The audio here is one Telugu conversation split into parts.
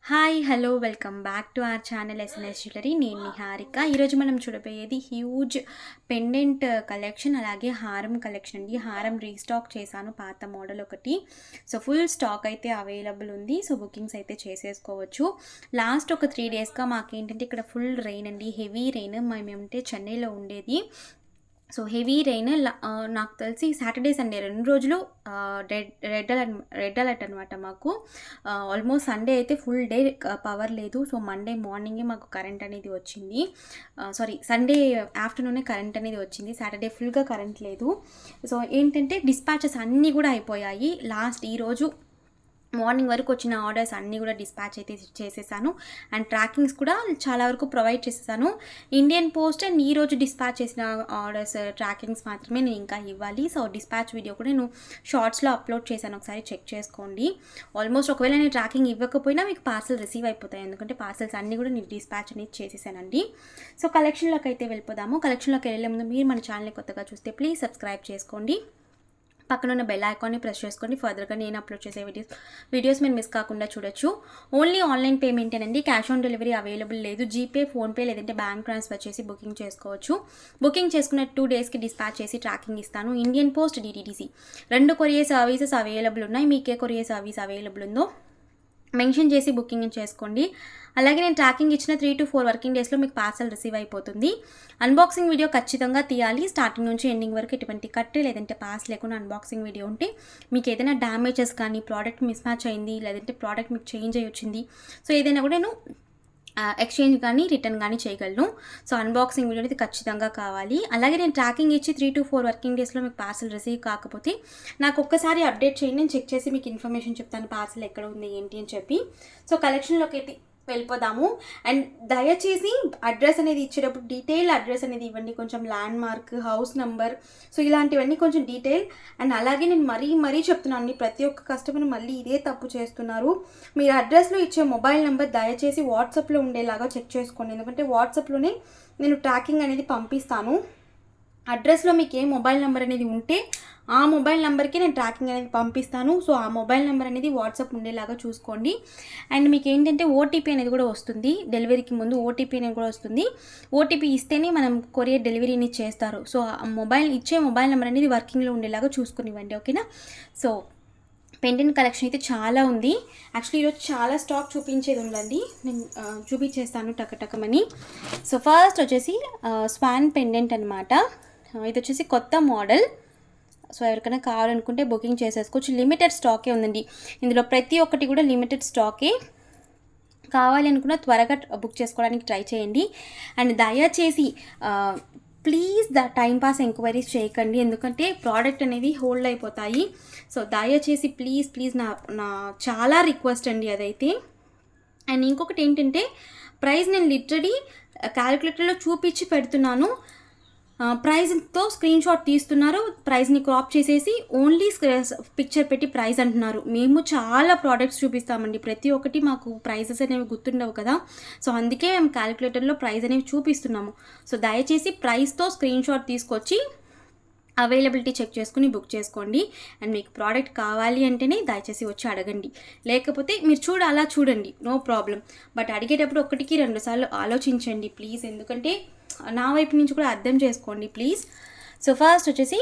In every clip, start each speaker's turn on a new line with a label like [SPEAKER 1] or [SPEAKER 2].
[SPEAKER 1] Hi hello welcome back to our channel SNS jewellery. నేను నిహారిక. ఈరోజు మనం చూడబోయేది హ్యూజ్ పెండెంట్ కలెక్షన్, అలాగే హారం కలెక్షన్ అండి. హారం రీస్టాక్ చేశాను, పాత మోడల్ ఒకటి. సో ఫుల్ స్టాక్ అయితే అవైలబుల్ ఉంది. సో బుకింగ్స్ అయితే చేసేసుకోవచ్చు. లాస్ట్ ఒక 3 డేస్గా మాకేంటంటే ఇక్కడ ఫుల్ రెయిన్ అండి, హెవీ రెయిన్. మేమేమంటే చెన్నైలో ఉండేది. సో హెవీ రెయిన్ నాకు తెలిసి సాటర్డే సండే 2 రోజులు రెడ్ అలర్ట్ అనమాట మాకు. ఆల్మోస్ట్ సండే అయితే ఫుల్ డే పవర్ లేదు. సో మండే మార్నింగే మాకు కరెంట్ అనేది వచ్చింది. సండే ఆఫ్టర్నూనే కరెంట్ అనేది వచ్చింది. సాటర్డే ఫుల్గా కరెంట్ లేదు. సో ఏంటంటే డిస్పాచెస్ అన్నీ కూడా అయిపోయాయి. ఈరోజు మార్నింగ్ వరకు వచ్చిన ఆర్డర్స్ అన్నీ కూడా డిస్పాచ్ అయితే చేసేసాను. అండ్ ట్రాకింగ్స్ కూడా చాలా వరకు ప్రొవైడ్ చేసేసాను. ఇండియన్ పోస్ట్ అండ్ ఈరోజు డిస్పాచ్ చేసిన ఆర్డర్స్ ట్రాకింగ్స్ మాత్రమే నేను ఇంకా ఇవ్వాలి. సో డిస్పాచ్ వీడియో కూడా నేను షార్ట్స్లో అప్లోడ్ చేశాను, ఒకసారి చెక్ చేసుకోండి. ఆల్మోస్ట్ ఒకవేళ నేను ట్రాకింగ్ ఇవ్వకపోయినా మీకు పార్సల్ రిసీవ్ అయిపోతాయి, ఎందుకంటే పార్సల్స్ అన్నీ కూడా నేను డిస్పాచ్ అనేది చేసేసానండి. సో కలెక్షన్లోకి అయితే వెళ్ళిపోదాము. కలెక్షన్లోకి వెళ్ళే ముందు మీరు మన ఛానల్ని కొత్తగా చూస్తే ప్లీజ్ సబ్స్క్రైబ్ చేసుకోండి. పక్కన ఉన్న బెల్ ఐకాన్ని ప్రెస్ చేసుకోండి. ఫర్దర్గా నేను అప్లోడ్ చేసే వీడియోస్ మీరు మిస్ కాకుండా చూడొచ్చు. ఓన్లీ ఆన్లైన్ పేమెంటేనండి, క్యాష్ ఆన్ డెలివరీ అవైలబుల్ లేదు. జీపే, ఫోన్పే లేదంటే బ్యాంక్ ట్రాన్స్ఫర్ చేసి బుకింగ్ చేసుకోవచ్చు. బుకింగ్ చేసుకున్న 2 డేస్కి డిస్పాచ్ చేసి ట్రాకింగ్ ఇస్తాను. Indian post, DTDC 2 courier services available ఉన్నాయి. మీకే కొరియర్ సర్వీస్ అవైలబుల్ ఉందో మెన్షన్ చేసి బుకింగ్ చేసుకోండి. అలాగే నేను ట్రాకింగ్ ఇచ్చిన 3 to 4 వర్కింగ్ డేస్లో మీకు పార్సల్ రిసీవ్ అయిపోతుంది. అన్బాక్సింగ్ వీడియో ఖచ్చితంగా తీయాలి. స్టార్టింగ్ నుంచి ఎండింగ్ వరకు ఎటువంటి కట్ లేదంటే పాస్ లేకుండా అన్బాక్సింగ్ వీడియో ఉంటే మీకు ఏదైనా డ్యామేజెస్ కానీ, ప్రోడక్ట్ మిస్ మ్యాచ్ అయింది, లేదంటే ప్రోడక్ట్ మీకు చేంజ్ అయ్యి వచ్చింది, సో ఏదైనా కూడా నేను ఎక్స్చేంజ్ కానీ రిటర్న్ కానీ చేయగలను. సో అన్బాక్సింగ్ వీడియో అనేది ఖచ్చితంగా కావాలి. అలాగే నేను ట్రాకింగ్ ఇచ్చి 3 to 4 వర్కింగ్ డేస్లో మీకు పార్సల్ రిసీవ్ కాకపోతే నాకు ఒక్కసారి అప్డేట్ చేయండి, నేను చెక్ చేసి మీకు ఇన్ఫర్మేషన్ చెప్తాను పార్సల్ ఎక్కడ ఉంది ఏంటి అని చెప్పి. సో కలెక్షన్లోకి అయితే వెళ్ళిపోదాము. అండ్ దయచేసి అడ్రస్ అనేది ఇచ్చేటప్పుడు డీటెయిల్ అడ్రస్ అనేది ఇవ్వండి, కొంచెం land mark, house number, so ఇలాంటివన్నీ కొంచెం డీటెయిల్. అండ్ అలాగే నేను మరీ చెప్తున్నాను, ప్రతి ఒక్క కస్టమర్ మళ్ళీ ఇదే తప్పు చేస్తున్నారు. మీరు అడ్రస్లో ఇచ్చే మొబైల్ నెంబర్ దయచేసి వాట్సాప్లో ఉండేలాగా చెక్ చేసుకోండి, ఎందుకంటే వాట్సాప్లోనే నేను ట్రాకింగ్ అనేది పంపిస్తాను. అడ్రస్లో మీకు ఏ మొబైల్ నెంబర్ అనేది ఉంటే ఆ మొబైల్ నెంబర్కి నేను ట్రాకింగ్ అనేది పంపిస్తాను. సో ఆ మొబైల్ నెంబర్ అనేది వాట్సాప్ ఉండేలాగా చూసుకోండి. అండ్ మీకు ఏంటంటే ఓటీపీ అనేది కూడా వస్తుంది, డెలివరీకి ముందు ఓటీపీ అనేది కూడా వస్తుంది. ఓటీపీ ఇస్తేనే మనం కొరియర్ డెలివరీని చేస్తారు. సో ఇచ్చే మొబైల్ నెంబర్ అనేది వర్కింగ్లో ఉండేలాగా చూసుకునివ్వండి, ఓకేనా. సో పెండెంట్ కలెక్షన్ అయితే చాలా ఉంది. యాక్చువల్లీ ఈరోజు చాలా స్టాక్ చూపించేది ఉందండి, నేను చూపించేస్తాను టకటకమని. సో ఫస్ట్ వచ్చేసి స్వాన్ పెండెంట్ అనమాట. ఇది వచ్చేసి కొత్త మోడల్. సో ఎవరికైనా కావాలనుకుంటే బుకింగ్ చేసేసుకోవచ్చు. లిమిటెడ్ స్టాకే ఉందండి, ఇందులో ప్రతి ఒక్కటి కూడా లిమిటెడ్ స్టాకే. కావాలి అనుకున్న త్వరగా బుక్ చేసుకోవడానికి ట్రై చేయండి. అండ్ దయచేసి ప్లీజ్ టైంపాస్ ఎంక్వైరీస్ చేయకండి, ఎందుకంటే ప్రోడక్ట్ అనేవి హోల్డ్ అయిపోతాయి. సో దయచేసి ప్లీజ్ నా చాలా రిక్వెస్ట్ అండి అదైతే. అండ్ ఇంకొకటి ఏంటంటే ప్రైస్ నేను లిటరలీ క్యాలిక్యులేటర్లో చూపించి పెడుతున్నాను, ప్రైజ్తో స్క్రీన్ షాట్ తీస్తున్నారు, ప్రైస్ని క్రాప్ చేసేసి ఓన్లీ పిక్చర్ పెట్టి ప్రైస్ అంటున్నారు. మేము చాలా ప్రోడక్ట్స్ చూపిస్తామండి, ప్రతి ఒక్కటి మాకు ప్రైజెస్ అనేవి గుర్తుండవు కదా. సో అందుకే మేము క్యాలిక్యులేటర్లో ప్రైస్ అనేవి చూపిస్తున్నాము. సో దయచేసి ప్రైస్తో స్క్రీన్ షాట్ తీసుకొచ్చి అవైలబిలిటీ చెక్ చేసుకుని బుక్ చేసుకోండి. అండ్ మీకు ప్రోడక్ట్ కావాలి అంటేనే దయచేసి వచ్చి అడగండి, లేకపోతే మీరు అలా చూడండి, నో ప్రాబ్లం. బట్ అడిగేటప్పుడు 1కి 2 సార్లు ఆలోచించండి ప్లీజ్, ఎందుకంటే నా వైపు నుంచి కూడా అర్థం చేసుకోండి ప్లీజ్. సో ఫస్ట్ వచ్చేసి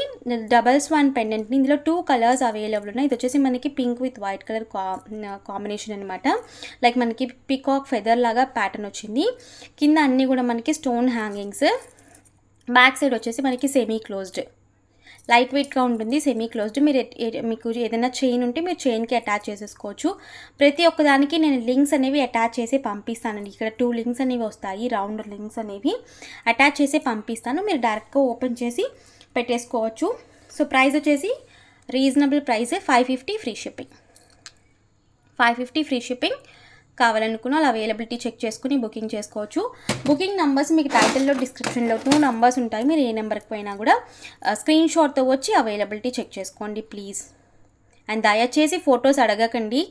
[SPEAKER 1] డబల్ స్వాన్ పెండెంట్ని, ఇందులో 2 కలర్స్ అవైలబుల్ ఉన్నాయి. ఇది వచ్చేసి మనకి pink with white colour combination అనమాట. లైక్ మనకి పికాక్ ఫెదర్ లాగా ప్యాటర్న్ వచ్చింది. కింద అన్నీ కూడా మనకి స్టోన్ హ్యాంగింగ్స్. బ్యాక్ సైడ్ వచ్చేసి మనకి సెమీ క్లోజ్డ్, లైట్ వెయిట్గా ఉంటుంది, సెమీ క్లోజ్డ్. మీకు ఏదైనా చైన్ ఉంటే మీరు చైన్కి అటాచ్ చేసేసుకోవచ్చు. ప్రతి ఒక్కదానికి నేను లింక్స్ అనేవి అటాచ్ చేసి పంపిస్తానండి. ఇక్కడ 2 లింక్స్ అనేవి వస్తాయి, రౌండ్ లింక్స్ అనేవి అటాచ్ చేసి పంపిస్తాను, మీరు డైరెక్ట్గా ఓపెన్ చేసి పెట్టేసుకోవచ్చు. సో ప్రైస్ వచ్చేసి reasonable price, 550 free shipping. 550 free shipping. కావాలనుకున్న వాళ్ళు అవైలబిలిటీ చెక్ చేసుకుని బుకింగ్ చేసుకోవచ్చు. బుకింగ్ నెంబర్స్ మీకు టైటిల్లో డిస్క్రిప్షన్లో 2 నెంబర్స్ ఉంటాయి, మీరు ఏ నెంబర్కి పోయినా కూడా స్క్రీన్ షాట్తో వచ్చి అవైలబిలిటీ చెక్ చేసుకోండి ప్లీజ్. అండ్ దయచేసి ఫొటోస్ అడగకండి,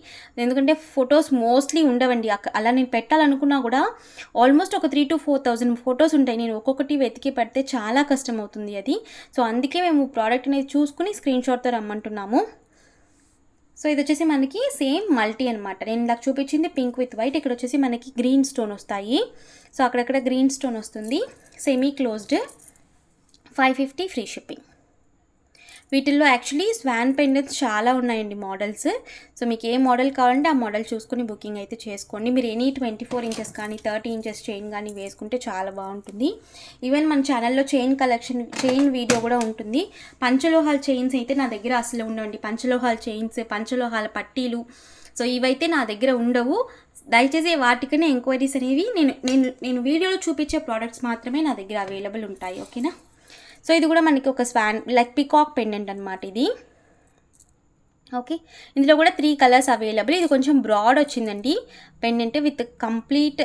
[SPEAKER 1] ఎందుకంటే ఫొటోస్ మోస్ట్లీ ఉండవండి. అలా నేను పెట్టాలనుకున్నా కూడా ఆల్మోస్ట్ ఒక 3,000 to 4,000 ఫొటోస్ ఉంటాయి, నేను ఒక్కొక్కటి వెతికి పెడితే చాలా కష్టం అవుతుంది అది. సో అందుకే మేము ప్రోడక్ట్ అనేది చూసుకుని స్క్రీన్ షాట్తో రమ్మంటున్నాము. సో ఇది వచ్చేసి మనకి సేమ్ మల్టీ అనమాట. నేను ఇందాక చూపించింది పింక్ విత్ వైట్, ఇక్కడ వచ్చేసి మనకి గ్రీన్ స్టోన్ వస్తాయి. సో అక్కడక్కడ గ్రీన్ స్టోన్ వస్తుంది. Semi closed, 550 free shipping. వీటిల్లో యాక్చువల్లీ స్వాన్ పెండెంట్స్ చాలా ఉన్నాయండి మోడల్స్. సో మీకు ఏ మోడల్ కావాలంటే ఆ మోడల్ చూసుకుని బుకింగ్ అయితే చేసుకోండి. మీరు ఎనీ 24 ఇంచెస్ కానీ 30 ఇంచెస్ చైన్ కానీ వేసుకుంటే చాలా బాగుంటుంది. ఈవెన్ మన ఛానల్లో చైన్ వీడియో కూడా ఉంటుంది. పంచలోహాల చైన్స్ అయితే నా దగ్గర అసలు ఉండవండి. పంచలోహాల చైన్స్, పంచలోహాల పట్టీలు, సో ఇవైతే నా దగ్గర ఉండవు. దయచేసి వాటికనే ఎంక్వైరీస్ అనేవి నేను వీడియోలో చూపించే ప్రోడక్ట్స్ మాత్రమే నా దగ్గర అవైలబుల్ ఉంటాయి. ఓకేనా. సో ఇది కూడా మనకి ఒక స్వాన్ లైక్ పికాక్ పెండెంట్ అనమాట ఇది. ఓకే, ఇందులో కూడా 3 కలర్స్ అవైలబుల్. ఇది కొంచెం బ్రాడ్ వచ్చిందండి పెండెంట్ విత్ కంప్లీట్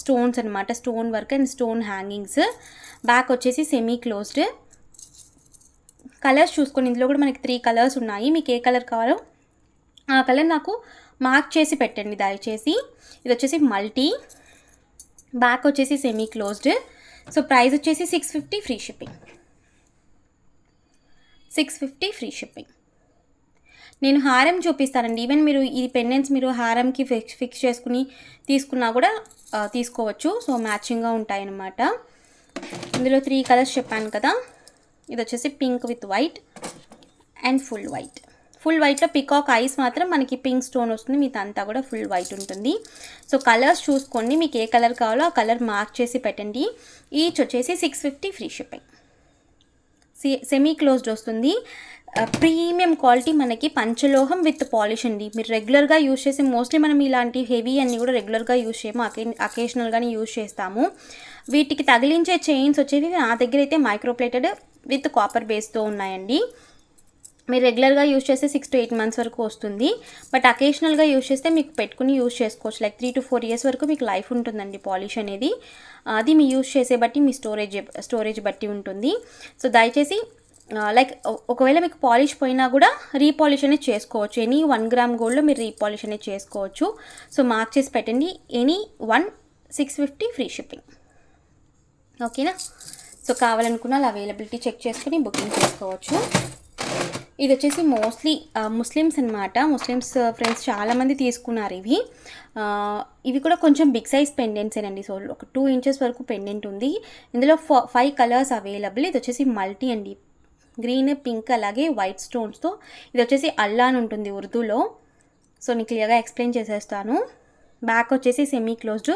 [SPEAKER 1] స్టోన్స్ అనమాట, stone work and stone hangings. Back వచ్చేసి సెమీ క్లోజ్డ్. కలర్స్ చూసుకోండి, ఇందులో కూడా మనకి 3 కలర్స్ ఉన్నాయి. మీకు ఏ కలర్ కావాలో ఆ కలర్ నాకు మార్క్ చేసి పెట్టండి దయచేసి. ఇది వచ్చేసి మల్టీ, బ్యాక్ వచ్చేసి సెమీ క్లోజ్డ్. సో ప్రైస్ వచ్చేసి 650 ఫ్రీ షిప్పింగ్. 650 free shipping. నేను హారం చూపిస్తానండి. ఈవెన్ మీరు ఈ పెండెంట్స్ మీరు హారంకి ఫిక్స్ చేసుకుని తీసుకున్నా కూడా తీసుకోవచ్చు. సో మ్యాచింగ్గా ఉంటాయన్నమాట. ఇందులో 3 కలర్స్ చెప్పాను కదా. ఇది వచ్చేసి pink with white and full white. Full వైట్లో పికాక్ ఐస్ మాత్రం మనకి పింక్ స్టోన్ వస్తుంది, మీతో అంతా కూడా ఫుల్ వైట్ ఉంటుంది. సో కలర్స్ చూసుకోండి, మీకు ఏ కలర్ కావాలో ఆ కలర్ మార్క్ చేసి పెట్టండి. ఈచ్ వచ్చేసి 650 ఫ్రీ షిప్పింగ్. సెమీ క్లోజ్డ్ వస్తుంది. ప్రీమియం క్వాలిటీ మనకి పంచలోహం విత్ పాలిష్ అండి. మీరు రెగ్యులర్గా యూజ్ చేసే మోస్ట్లీ మనం ఇలాంటి హెవీ అన్నీ కూడా రెగ్యులర్గా యూజ్ చేయము, అకేషనల్గానే యూజ్ చేస్తాము. వీటికి తగిలించే చైన్స్ వచ్చేవి నా దగ్గర అయితే మైక్రోప్లేటెడ్ విత్ కాపర్ బేస్తో ఉన్నాయండి. మీరు రెగ్యులర్గా యూజ్ చేస్తే 6 to 8 months వరకు వస్తుంది. బట్ అకేషనల్గా యూజ్ చేస్తే మీకు పెట్టుకుని యూజ్ చేసుకోవచ్చు. లైక్ 3 to 4 years వరకు మీకు లైఫ్ ఉంటుందండి పాలిష్ అనేది. అది మీ యూజ్ చేసే బట్టి మీ స్టోరేజ్ బట్టి ఉంటుంది. సో దయచేసి లైక్ ఒకవేళ మీకు పాలిష్ పోయినా కూడా రీపాలిష్ అనేది చేసుకోవచ్చు. ఎనీ 1 gram గోల్డ్లో మీరు రీపాలిష్ అనేది చేసుకోవచ్చు. సో మార్క్ చేసి పెట్టండి. Any 1 650 free shipping. ఓకేనా. సో కావాలనుకున్న అవైలబిలిటీ చెక్ చేసుకుని బుకింగ్ చేసుకోవచ్చు. ఇది వచ్చేసి మోస్ట్లీ ముస్లిమ్స్ అనమాట. ముస్లిమ్స్ ఫ్రెండ్స్ చాలామంది తీసుకున్నారు ఇవి. ఇవి కూడా కొంచెం బిగ్ సైజ్ పెండెంట్సేనండి. సో ఒక 2 inches వరకు పెండెంట్ ఉంది. ఇందులో 5 కలర్స్ అవైలబుల్. ఇది వచ్చేసి మల్టీ అండి, గ్రీన్, పింక్ అలాగే వైట్ స్టోన్స్తో. ఇది వచ్చేసి అల్లా అని ఉంటుంది ఉర్దూలో. సో నేను క్లియర్గా ఎక్స్ప్లెయిన్ చేసేస్తాను. బ్యాక్ వచ్చేసి సెమీ క్లోజ్డ్.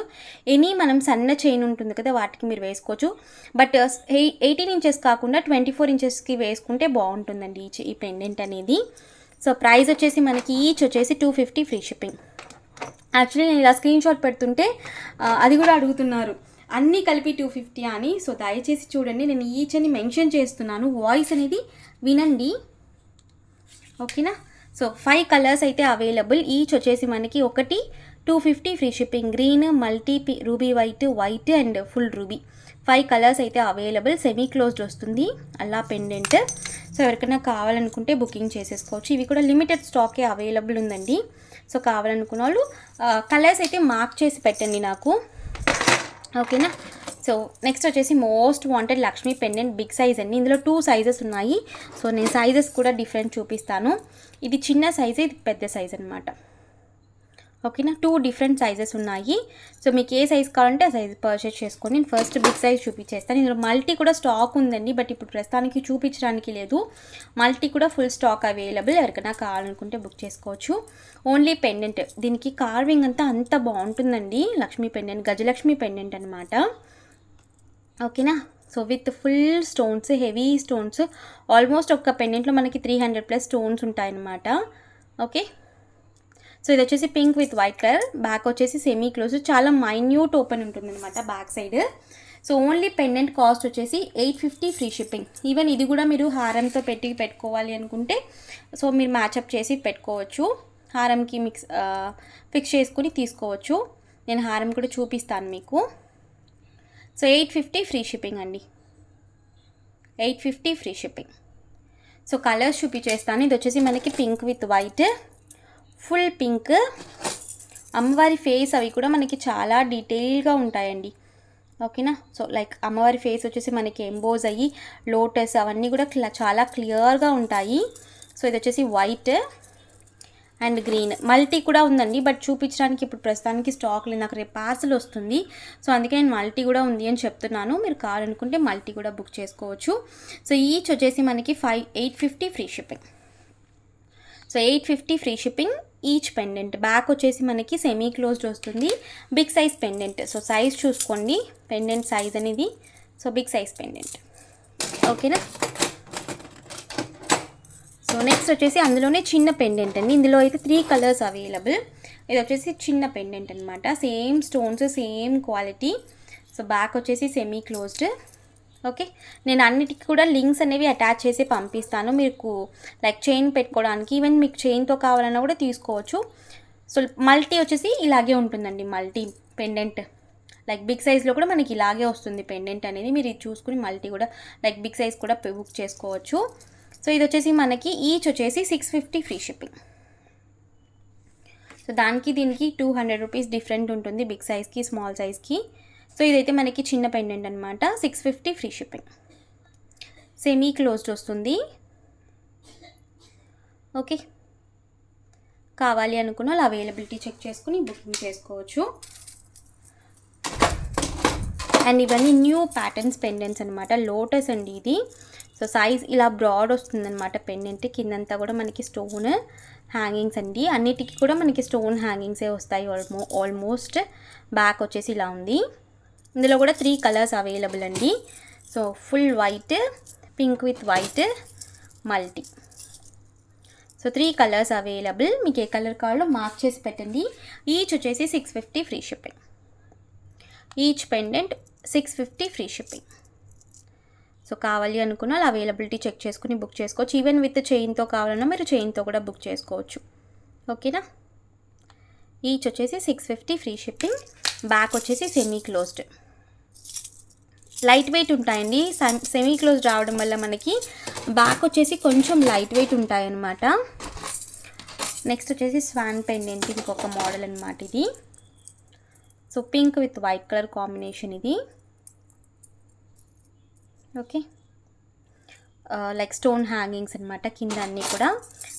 [SPEAKER 1] ఎనీ మనం సన్న చైన్ ఉంటుంది కదా వాటికి మీరు వేసుకోవచ్చు. బట్ 18 inches కాకుండా 24 inchesకి వేసుకుంటే బాగుంటుందండి ఈ పెండెంట్ అనేది. సో ప్రైస్ వచ్చేసి మనకి ఈచ్ వచ్చేసి 250 ఫ్రీ షిప్పింగ్. యాక్చువల్లీ నేను ఇలా స్క్రీన్ షాట్ పెడుతుంటే అది కూడా అడుగుతున్నారు అన్నీ కలిపి 250 అని. సో దయచేసి చూడండి, నేను ఈచ్ అని మెన్షన్ చేస్తున్నాను, వాయిస్ అనేది వినండి. ఓకేనా. సో 5 కలర్స్ అయితే అవైలబుల్. ఈచ్ వచ్చేసి మనకి ఒకటి 250 free shipping. Green, multi, ruby white, white and full ruby 5 colours అయితే అవైలబుల్. సెమీ క్లోజ్డ్ వస్తుంది అల్లా పెండెంట్. సో ఎవరికైనా కావాలనుకుంటే బుకింగ్ చేసేసుకోవచ్చు. ఇవి కూడా లిమిటెడ్ స్టాకే అవైలబుల్ ఉందండి. సో కావాలనుకున్న వాళ్ళు కలర్స్ అయితే మార్క్ చేసి పెట్టండి నాకు. ఓకేనా. సో నెక్స్ట్ వచ్చేసి most wanted Lakshmi pendant big size అండి. ఇందులో 2 sizes ఉన్నాయి. సో నేను సైజెస్ కూడా డిఫరెంట్ చూపిస్తాను. ఇది చిన్న సైజు, ఇది పెద్ద సైజ్ అనమాట. ఓకేనా. 2 డిఫరెంట్ సైజెస్ ఉన్నాయి. సో మీకు ఏ సైజ్ కావాలంటే ఆ సైజ్ పర్చేస్ చేసుకోండి. నేను ఫస్ట్ బిగ్ సైజ్ చూపించేస్తాను. ఇందులో మల్టీ కూడా స్టాక్ ఉందండి, బట్ ఇప్పుడు ప్రస్తుతానికి చూపించడానికి లేదు. మల్టీ కూడా ఫుల్ స్టాక్ అవైలబుల్. ఎవరికైనా కావాలనుకుంటే బుక్ చేసుకోవచ్చు. ఓన్లీ పెండెంట్, దీనికి కార్వింగ్ అంత బాగుంటుందండి. లక్ష్మీ పెండెంట్, గజలక్ష్మి పెండెంట్ అనమాట. ఓకేనా. So with full stones, heavy stones. Almost ఒక పెండెంట్లో మనకి 300+ స్టోన్స్ ఉంటాయన్నమాట. ఓకే. సో ఇది వచ్చేసి pink with white colour. Back వచ్చేసి సెమీ క్లోజ్, చాలా మైన్యూట్ ఓపెన్ ఉంటుంది అనమాట back side. So only pendant cost వచ్చేసి 850 ఫ్రీ షిప్పింగ్. ఈవెన్ ఇది కూడా మీరు హారంతో పెట్టుకోవాలి అనుకుంటే సో మీరు మ్యాచప్ చేసి పెట్టుకోవచ్చు. హారంకి ఫిక్స్ చేసుకుని తీసుకోవచ్చు. నేను హారం కూడా చూపిస్తాను మీకు. సో 850 ఫ్రీ షిప్పింగ్ అండి. 850 ఫ్రీ షిప్పింగ్. సో కలర్స్ చూపించేస్తాను. ఇది వచ్చేసి మనకి pink with white, full pink. అమ్మవారి ఫేస్ అవి కూడా మనకి చాలా డీటెయిల్గా ఉంటాయండి. ఓకేనా. సో లైక్ అమ్మవారి ఫేస్ వచ్చేసి మనకి ఎంబోజ్ అయ్యి లోటస్ అవన్నీ కూడా చాలా క్లియర్గా ఉంటాయి. సో ఇది వచ్చేసి వైట్ అండ్ గ్రీన్ మల్టీ కూడా ఉందండి, బట్ చూపించడానికి ఇప్పుడు ప్రస్తుతానికి స్టాక్ లేదు, నాకు రేపు పార్సల్ వస్తుంది. సో అందుకే నేను మల్టీ కూడా ఉంది అని చెప్తున్నాను. మీరు కావాలనుకుంటే మల్టీ కూడా బుక్ చేసుకోవచ్చు. సో ఈచ్ వచ్చేసి మనకి 850 free shipping. So 850 free shipping each pendant. Back వచ్చేసి మనకి సెమీ క్లోజ్డ్ వస్తుంది, big size pendant. So size చూసుకోండి, పెండెంట్ సైజ్ అనేది. సో బిగ్ సైజ్ పెండెంట్, ఓకేనా. సో నెక్స్ట్ వచ్చేసి అందులోనే చిన్న పెండెంట్ అండి. ఇందులో అయితే 3 కలర్స్ అవైలబుల్. ఇది వచ్చేసి చిన్న పెండెంట్ అనమాట, same stones, same quality. So back వచ్చేసి సెమీ క్లోజ్డ్. ఓకే, నేను అన్నిటికీ కూడా లింక్స్ అనేవి అటాచ్ చేసి పంపిస్తాను మీకు, లైక్ చైన్ పెట్టుకోవడానికి. ఈవెన్ మీకు చైన్తో కావాలన్నా కూడా తీసుకోవచ్చు. సో మల్టీ వచ్చేసి ఇలాగే ఉంటుందండి, మల్టీ పెండెంట్. లైక్ బిగ్ సైజ్లో కూడా మనకి ఇలాగే వస్తుంది పెండెంట్ అనేది. మీరు ఇది చూసుకుని మల్టీ కూడా లైక్ బిగ్ సైజ్ కూడా బుక్ చేసుకోవచ్చు. సో ఇది వచ్చేసి మనకి ఈచ్ వచ్చేసి 650 ఫ్రీ షిప్పింగ్. సో దానికి దీనికి 200 రూపీస్ డిఫరెంట్ ఉంటుంది, బిగ్ సైజ్కి స్మాల్ సైజ్కి. సో ఇదైతే మనకి చిన్న పెండెంట్ అనమాట, 650 ఫ్రీ షిప్పింగ్. సెమీ క్లోజ్డ్ వస్తుంది. ఓకే, కావాలి అనుకున్న వాళ్ళు అవైలబిలిటీ చెక్ చేసుకుని బుకింగ్ చేసుకోవచ్చు. అండ్ ఇవన్నీ న్యూ ప్యాటర్న్స్ పెండెంట్స్ అనమాట, లోటస్ అండి ఇది. సో సైజ్ ఇలా బ్రాడ్ వస్తుందన్నమాట పెండెంట్. కిందంతా కూడా మనకి స్టోన్ హ్యాంగింగ్స్ అండి, అన్నిటికీ కూడా మనకి స్టోన్ హ్యాంగింగ్సే వస్తాయి ఆల్మోస్ట్. బ్యాక్ వచ్చేసి ఇలా ఉంది. ఇందులో కూడా 3 కలర్స్ అవైలబుల్ అండి. So full white, pink with white, multi. So 3 colours available. మీకు ఏ కలర్ కావాలో మార్క్ చేసి పెట్టండి. ఈచ్ వచ్చేసి 650 free shipping. Each pendant 650 free shipping. So కావాలి అనుకున్న వాళ్ళు అవైలబిలిటీ చెక్ చేసుకుని బుక్ చేసుకోవచ్చు. ఈవెన్ విత్ చైన్తో కావాలన్నా మీరు చైన్తో కూడా బుక్ చేసుకోవచ్చు, ఓకేనా. ఈచ్ వచ్చేసి 650 ఫ్రీ షిప్పింగ్. బ్యాక్ వచ్చేసి సెమీ క్లోజ్డ్, లైట్ వెయిట్ ఉంటాయండి. సెమీ క్లోజ్డ్ రావడం వల్ల మనకి బ్యాక్ వచ్చేసి కొంచెం లైట్ వెయిట్ ఉంటాయన్నమాట. నెక్స్ట్ వచ్చేసి స్వాన్ పెండెంట్, ఇంకొక మోడల్ అనమాట ఇది. So pink with white colour combination ఇది. ఓకే, లైక్ స్టోన్ హ్యాంగింగ్స్ అనమాట కింద అన్నీ కూడా.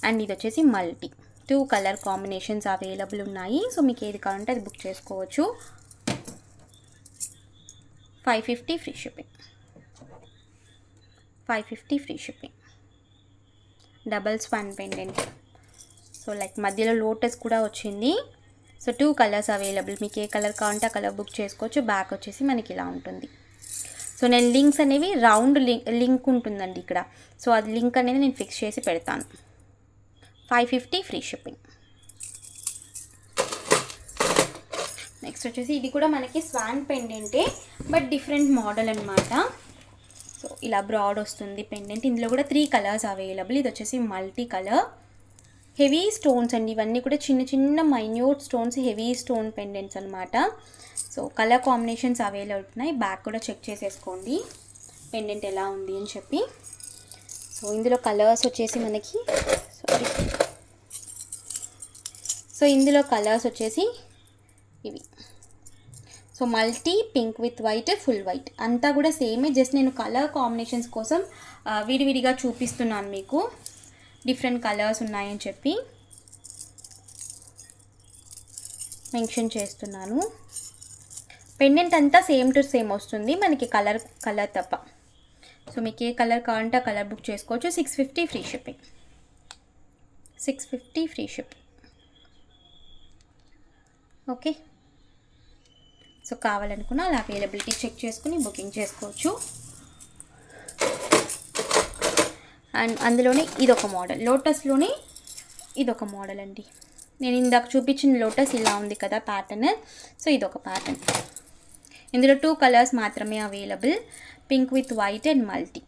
[SPEAKER 1] అండ్ ఇది వచ్చేసి మల్టీ, 2 కలర్ కాంబినేషన్స్ అవైలబుల్ ఉన్నాయి. సో మీకు ఏది కావాలంటే అది బుక్ చేసుకోవచ్చు. 550 free shipping. 550 free shipping. Double Schwann pendant. So like మధ్యలో లోటస్ కూడా వచ్చింది. So 2 colours available. మీకు ఏ కలర్ కావాలంటే ఆ కలర్ బుక్ చేసుకోవచ్చు. బ్యాక్ వచ్చేసి మనకి ఇలా ఉంటుంది. సో నేను లింక్స్ అనేవి రౌండ్ లింక్ ఉంటుందండి ఇక్కడ. సో అది లింక్ అనేది నేను ఫిక్స్ చేసి పెడతాను. 550 ఫ్రీ షిప్పింగ్. నెక్స్ట్ వచ్చేసి ఇది కూడా మనకి స్వాన్ పెండెంటే, బట్ డిఫరెంట్ మోడల్ అనమాట. సో ఇలా బ్రాడ్ వస్తుంది పెండెంట్. ఇందులో కూడా 3 కలర్స్ అవైలబుల్. ఇది వచ్చేసి మల్టీ కలర్, హెవీ స్టోన్స్ అండి. ఇవన్నీ కూడా చిన్న చిన్న minute stones, heavy stone pendants అనమాట. సో కలర్ కాంబినేషన్స్ అవైలబుల్ ఉన్నాయి. బ్యాక్ కూడా చెక్ చేసేసుకోండి పెండెంట్ ఎలా ఉంది అని చెప్పి. సో ఇందులో కలర్స్ వచ్చేసి మనకి ఇందులో కలర్స్ వచ్చేసి ఇవి. So multi, pink with white, full white అంతా కూడా సేమే. జస్ట్ నేను కలర్ కాంబినేషన్స్ కోసం విడివిడిగా చూపిస్తున్నాను మీకు, డిఫరెంట్ కలర్స్ ఉన్నాయని చెప్పి మెన్షన్ చేస్తున్నాను. పెండెంట్ అంతా సేమ్ టు సేమ్ వస్తుంది మనకి, కలర్ తప్ప. సో మీకు ఏ కలర్ కావాలంటే ఆ కలర్ బుక్ చేసుకోవచ్చు. 650 free shipping. 650 free shipping. Okay, so కావాలనుకున్న అలా అవైలబిలిటీ చెక్ చేసుకుని బుకింగ్ చేసుకోవచ్చు. అండ్ అందులోనే ఇదొక మోడల్, లోటస్లోనే ఇదొక మోడల్ అండి. నేను ఇందాక చూపించిన లోటస్ ఇలా ఉంది కదా ప్యాటర్న్. సో ఇదొక ప్యాటర్న్. ఇందులో 2 కలర్స్ మాత్రమే available, pink with white and multi.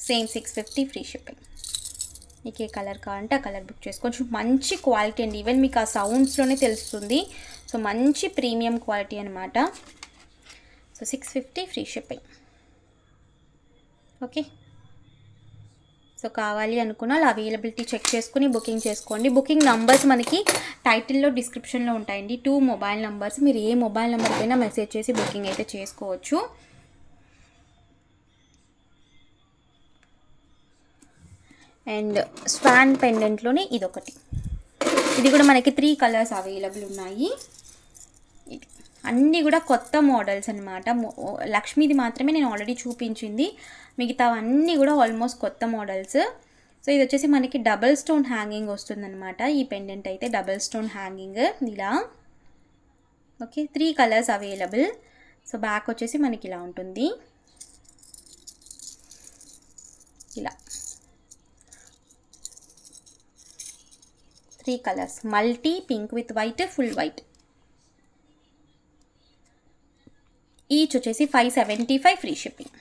[SPEAKER 1] Same 650 free shipping. మీకు ఏ కలర్ కావాలంటే ఆ కలర్ బుక్ చేసుకోవచ్చు. మంచి క్వాలిటీ అండి, ఈవెన్ మీకు ఆ సౌండ్స్లోనే తెలుస్తుంది. సో మంచి ప్రీమియం క్వాలిటీ అనమాట. So 650 free shipping. Okay, so కావాలి అనుకున్న వాళ్ళు అవైలబిలిటీ చెక్ చేసుకుని బుకింగ్ చేసుకోండి. బుకింగ్ నంబర్స్ మనకి టైటిల్లో డిస్క్రిప్షన్లో ఉంటాయండి. 2 మొబైల్ నెంబర్స్, మీరు ఏ మొబైల్ నెంబర్కైనా మెసేజ్ చేసి బుకింగ్ అయితే చేసుకోవచ్చు. అండ్ స్వాన్ పెండెంట్లోనే ఇదొకటి. ఇది కూడా మనకి 3 కలర్స్ అవైలబుల్ ఉన్నాయి. ఇది అన్నీ కూడా కొత్త మోడల్స్ అనమాట. లక్ష్మీది మాత్రమే నేను ఆల్రెడీ చూపించింది, మిగతావన్నీ కూడా ఆల్మోస్ట్ కొత్త మోడల్స్. సో ఇది వచ్చేసి మనకి డబల్ స్టోన్ హ్యాంగింగ్ వస్తుందన్నమాట. ఈ పెండెంట్ అయితే డబల్ స్టోన్ హ్యాంగింగ్ ఇలా. Okay, 3 colours available. So back వచ్చేసి మనకి ఇలా ఉంటుంది, ఇలా 3 colours, multi, pink with white, full white. Each వచ్చేసి 575 free shipping.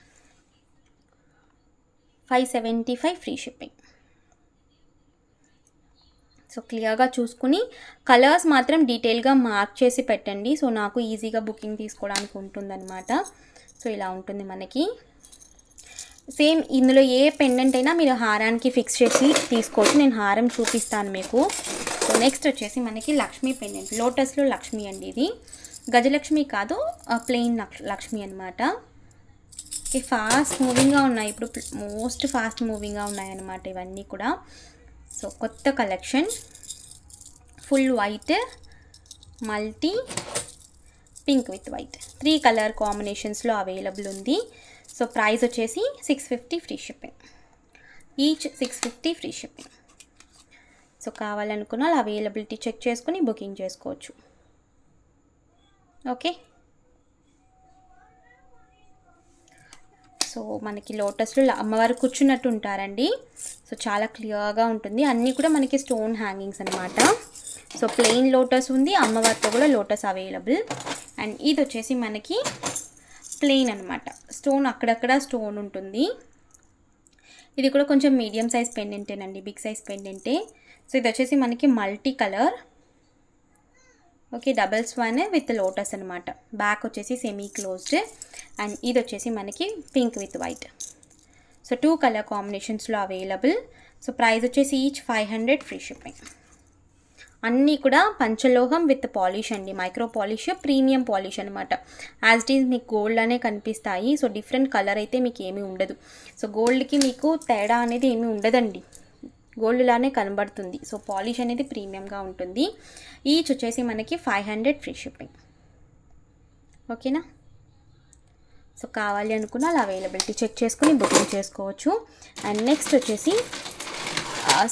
[SPEAKER 1] 575 free shipping. So క్లియర్గా చూసుకుని కలర్స్ మాత్రం డీటెయిల్గా మార్క్ చేసి పెట్టండి. సో నాకు ఈజీగా బుకింగ్ తీసుకోవడానికి ఉంటుందన్నమాట. సో ఇలా ఉంటుంది మనకి. సేమ్ ఇందులో ఏ పెండెంట్ అయినా మీరు హారానికి ఫిక్స్ చేసి తీసుకోవచ్చు. నేను హారం చూపిస్తాను మీకు. సో నెక్స్ట్ వచ్చేసి మనకి లక్ష్మీ పెండెంట్, లోటస్లో లక్ష్మీ అండి. ఇది గజలక్ష్మి కాదు, ప్లెయిన్ లక్ష్మి అనమాట. ఓకే, ఫాస్ట్ మూవింగ్గా ఉన్నాయి, ఇప్పుడు మోస్ట్ ఫాస్ట్ మూవింగ్గా ఉన్నాయన్నమాట ఇవన్నీ కూడా. సో కొత్త collection, full white, multi, pink with white, 3 colour కాంబినేషన్స్లో అవైలబుల్ ఉంది. సో ప్రైస్ వచ్చేసి 650 free shipping. Each 650 free shipping. So కావాలనుకున్న వాళ్ళు అవైలబిలిటీ చెక్ చేసుకుని బుకింగ్ చేసుకోవచ్చు. ఓకే, సో మనకి లోటస్లో అమ్మవారు కూర్చున్నట్టు ఉంటారండి. సో చాలా క్లియర్గా ఉంటుంది. అన్నీ కూడా మనకి స్టోన్ హ్యాంగింగ్స్ అనమాట. సో ప్లెయిన్ లోటస్ ఉంది, అమ్మవారితో కూడా లోటస్ అవైలబుల్. అండ్ ఇది వచ్చేసి మనకి ప్లెయిన్ అనమాట, స్టోన్ అక్కడక్కడ స్టోన్ ఉంటుంది. ఇది కూడా కొంచెం మీడియం సైజ్ పెండెంటేనండి, బిగ్ సైజ్ పెండెంటే. సో ఇది వచ్చేసి మనకి multi colour. Okay, double swan with lotus అనమాట. బ్యాక్ వచ్చేసి సెమీ క్లోజ్డ్. అండ్ ఇది వచ్చేసి మనకి pink with white. So 2 colour కాంబినేషన్స్లో అవైలబుల్. సో ప్రైస్ వచ్చేసి ఈచ్ 500 ఫ్రీ షిప్పింగ్. అన్నీ కూడా పంచలోహం విత్ పాలిష్ అండి, మైక్రో పాలిష్, ప్రీమియం పాలిష్ అనమాట. యాజ్ ఇట్ ఈజ్ మీకు గోల్డ్లానే కనిపిస్తాయి. సో డిఫరెంట్ కలర్ అయితే మీకు ఏమీ ఉండదు. సో గోల్డ్కి మీకు తేడా అనేది ఏమీ ఉండదండి, గోల్డ్ లానే కనబడుతుంది. సో పాలిష్ అనేది ప్రీమియంగా ఉంటుంది. ఈచ్ వచ్చేసి మనకి 500 ఫ్రీ షిప్పింగ్. ఓకేనా. సో కావాలి అనుకున్న అలా అవైలబిలిటీ చెక్ చేసుకుని బుకింగ్ చేసుకోవచ్చు. అండ్ నెక్స్ట్ వచ్చేసి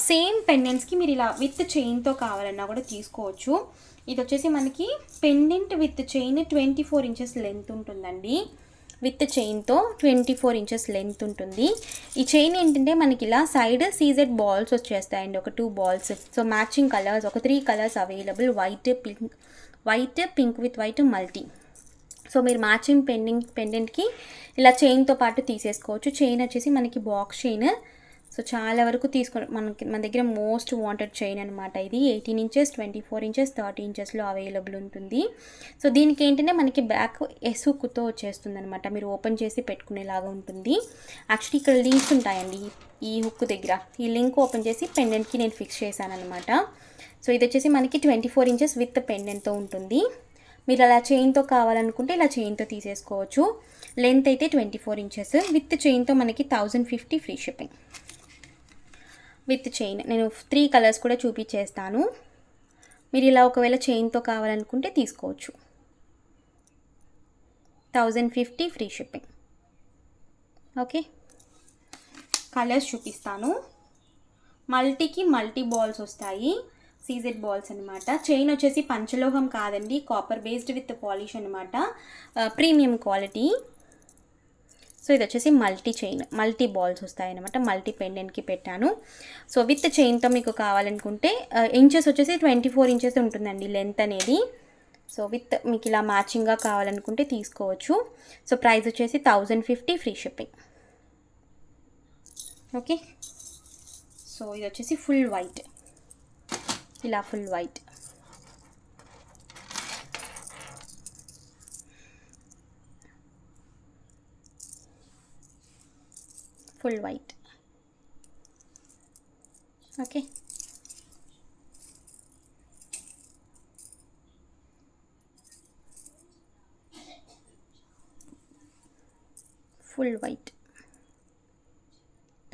[SPEAKER 1] సేమ్ పెండెంట్స్కి మీరు ఇలా విత్ చైన్తో కావాలన్నా కూడా తీసుకోవచ్చు. ఇది వచ్చేసి మనకి pendant with chain 24 inches length ఉంటుందండి. విత్ చైన్తో 24 ఇంచెస్ లెంత్ ఉంటుంది. ఈ చైన్ ఏంటంటే మనకి ఇలా సైడ్ సీజెడ్ బాల్స్ వచ్చేస్తాయండి, ఒక 2 బాల్స్. సో మ్యాచింగ్ కలర్స్, ఒక 3 colours available, white, pink with white, multi. So మీరు మ్యాచింగ్ పెండెంట్కి ఇలా చైన్తో పాటు తీసేసుకోవచ్చు. చైన్ వచ్చేసి మనకి బాక్స్ చైన్. సో చాలా వరకు మన దగ్గర మోస్ట్ వాంటెడ్ చైన్ అనమాట ఇది. 18 ఇంచెస్, 24 ఇంచెస్, 30 ఇంచెస్లో అవైలబుల్ ఉంటుంది. సో దీనికి ఏంటంటే మనకి బ్యాక్ హుక్తో వచ్చేస్తుంది అనమాట, మీరు ఓపెన్ చేసి పెట్టుకునేలాగా ఉంటుంది. యాక్చువల్లీ ఇక్కడ లింక్స్ ఉంటాయండి ఈ హుక్ దగ్గర. ఈ లింక్ ఓపెన్ చేసి పెండెంట్కి నేను ఫిక్స్ చేశాను అనమాట. సో ఇది వచ్చేసి మనకి 24 ఇంచెస్ విత్ పెండెంట్తో ఉంటుంది. మీరు అలా చైన్తో కావాలనుకుంటే ఇలా చైన్తో తీసేసుకోవచ్చు. లెంత్ అయితే 24 ఇంచెస్, విత్ చైన్తో మనకి 1050 ఫ్రీ షిప్పింగ్. విత్ చైన్ నేను 3 కలర్స్ కూడా చూపించేస్తాను. మీరు ఇలా ఒకవేళ చైన్తో కావాలనుకుంటే తీసుకోవచ్చు. 1050 ఫ్రీ షిప్పింగ్. ఓకే, కలర్స్ చూపిస్తాను. మల్టీకి మల్టీ బాల్స్ వస్తాయి, సీజెడ్ బాల్స్ అనమాట. చైన్ వచ్చేసి పంచలోహం కాదండి, కాపర్ బేస్డ్ విత్ పాలిష్ అనమాట, ప్రీమియం క్వాలిటీ. సో ఇది వచ్చేసి మల్టీ చైన్, మల్టీ బాల్స్ వస్తాయన్నమాట. మల్టీ పెండెంట్కి పెట్టాను. సో విత్ చైన్తో మీకు కావాలనుకుంటే ఇంచెస్ వచ్చేసి 24 ఇంచెస్ ఉంటుందండి లెంత్ అనేది. సో విత్ మీకు ఇలా మ్యాచింగ్గా కావాలనుకుంటే తీసుకోవచ్చు. సో ప్రైస్ వచ్చేసి 1050 ఫ్రీ షిప్పింగ్. ఓకే, సో ఇది వచ్చేసి ఫుల్ వైట్, ఇలా full white. Full white. Okay, full white.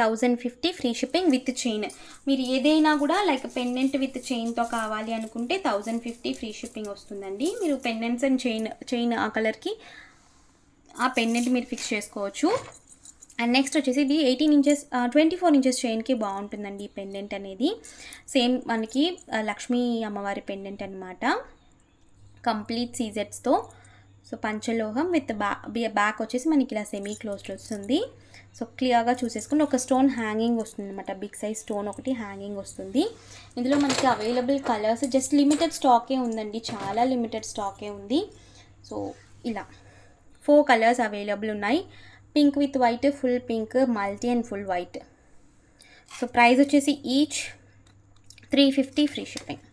[SPEAKER 1] 1050 free shipping with chain. మీరు ఏదైనా కూడా లైక్ పెండెంట్ విత్ చైన్తో కావాలి అనుకుంటే 1050 ఫ్రీ షిప్పింగ్ వస్తుందండి. మీరు పెండెంట్స్ అండ్ చైన్ ఆ కలర్కి ఆ పెండెంట్ మీరు ఫిక్స్ చేసుకోవచ్చు. అండ్ నెక్స్ట్ వచ్చేసి ఇది 18 ఇంచెస్ 24 ఇంచెస్ చైన్కి బాగుంటుందండి ఈ పెండెంట్ అనేది. సేమ్ మనకి లక్ష్మీ అమ్మవారి పెండెంట్ అనమాట, కంప్లీట్ సీజెట్స్తో. సో పంచలోహం విత్ బ్యాక్ వచ్చేసి మనకి ఇలా సెమీ క్లోజ్డ్ వస్తుంది. సో క్లియర్గా చూసేసుకుని ఒక స్టోన్ హ్యాంగింగ్ వస్తుంది అనమాట, బిగ్ సైజ్ స్టోన్ ఒకటి హ్యాంగింగ్ వస్తుంది. ఇందులో మనకి అవైలబుల్ కలర్స్ జస్ట్ లిమిటెడ్ స్టాకే ఉందండి, చాలా లిమిటెడ్ స్టాకే ఉంది. సో ఇలా 4 కలర్స్ అవైలబుల్ ఉన్నాయి. Pink with white, full pink, multi and full white. So price వచ్చేసి each 350 free shipping.